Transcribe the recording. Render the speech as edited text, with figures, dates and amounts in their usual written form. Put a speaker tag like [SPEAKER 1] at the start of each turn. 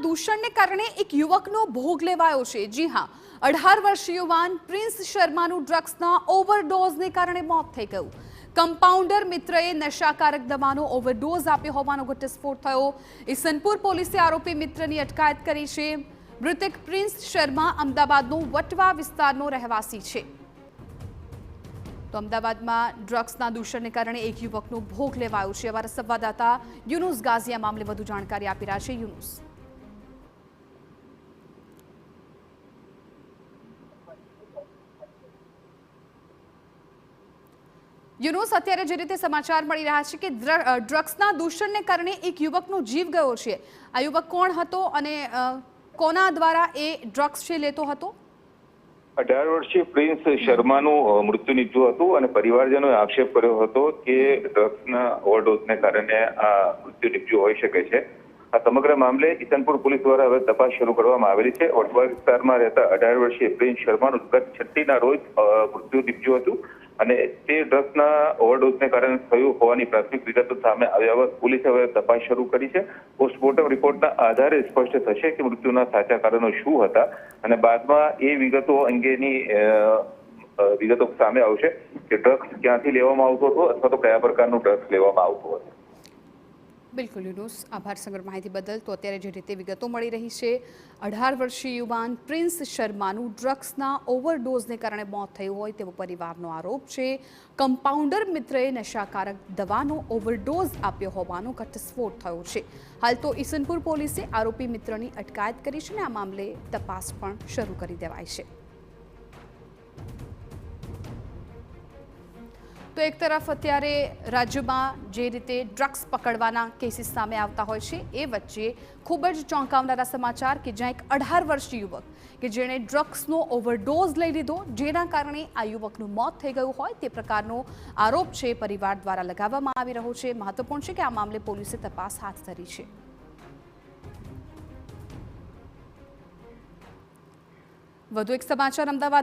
[SPEAKER 1] દૂષણને કારણે એક યુવકનો ભોગ લેવાયો છે। જી હા, 18 વર્ષીય યુવાન પ્રિન્સ શર્માનું ડ્રગ્સના ઓવરડોઝને કારણે મોત થઈ ગયું। કમ્પાઉન્ડર મિત્રએ નશાકારક દવાનો ઓવરડોઝ આપ્યો હોવાનો ઘટસ્ફોટ થયો। ઈસનપુર પોલીસે આરોપી મિત્રની અટકાયત કરી છે। મૃતક પ્રિન્સ શર્મા અમદાવાદનો વટવા વિસ્તારનો રહેવાસી છે। તો અમદાવાદમાં ડ્રગ્સના દૂષણને કારણે એક યુવકનો ભોગ લેવાયો છે। અમારા સંવાદદાતા યુનુસ ગાઝી આ મામલે વધુ જાણકારી આપી રહ્યા છે। યુનુસ, અત્યારે જે રીતે સમાચાર મળી રહ્યા છે કે ડ્રગ્સના દૂષણને કારણે એક યુવકનો જીવ ગયો છે। આ યુવક કોણ હતો અને કોના દ્વારા એ ડ્રગ્સ છે લેતો હતો?
[SPEAKER 2] 18 વર્ષીય પ્રિન્સ શર્માનું મૃત્યુ નીપજ્યું હતું અને પરિવારજનોએ આક્ષેપ કર્યો હતો કે ડ્રગ્સના ઓવરડોઝને કારણે આ મૃત્યુ નીપજ્યું હોઈ શકે છે। આ સમગ્ર મામલે ઈસનપુર પોલીસ દ્વારા હવે તપાસ શરૂ કરવામાં આવેલી છે। વટવા વિસ્તારમાં રહેતા 18 વર્ષીય પ્રિન્સ શર્માનું ગત 6ના રોજ મૃત્યુ નીપજ્યું હતું અને તે ડ્રગ્સના ઓવરડોઝને કારણે થયું હોવાની પ્રાથમિક વિગતો સામે આવ્યા બાદ પોલીસે હવે તપાસ શરૂ કરી છે। પોસ્ટમોર્ટમ રિપોર્ટના આધારે સ્પષ્ટ થશે કે મૃત્યુના સાચા કારણો શું હતા અને બાદમાં એ વિગતો અંગેની વિગતો સામે આવશે કે ડ્રગ્સ ક્યાંથી લેવામાં આવતો હતો અથવા તો કયા પ્રકારનું ડ્રગ્સ લેવામાં આવતું હતું।
[SPEAKER 1] બિલકુલ યુનુસ, આભાર સમગ્ર માહિતી બદલ। તો અત્યારે જે રીતે વિગતો મળી રહી છે, 18 વર્ષીય યુવાન પ્રિન્સ શર્માનું ડ્રગ્સના ઓવરડોઝને કારણે મોત થયું હોય તેવો પરિવારનો આરોપ છે। કમ્પાઉન્ડર મિત્રએ નશાકારક દવાનો ઓવરડોઝ આપ્યો હોવાનો ઘટસ્ફોટ થયો છે। હાલ તો ઈસનપુર પોલીસે આરોપી મિત્રની અટકાયત કરી છે અને આ મામલે તપાસ પણ શરૂ કરી દેવાઈ છે। તો એક તરફ અત્યારે રાજ્યમાં જે રીતે ડ્રગ્સ પકડવાના કેસીસ સામે આવતા હોય છે, એ વચ્ચે ખૂબ જ ચોંકાવનારા સમાચાર કે જ્યાં એક 18 વર્ષીય યુવક કે જેણે ડ્રગ્સનો ઓવરડોઝ લઈ લીધો, જેના કારણે આ યુવકનું મોત થઈ ગયું હોય તે પ્રકારનો આરોપ છે પરિવાર દ્વારા લગાવવામાં આવી રહ્યો છે। મહત્વપૂર્ણ છે કે આ મામલે પોલીસે તપાસ હાથ ધરી છે। વધુ એક સમાચાર અમદાવાદ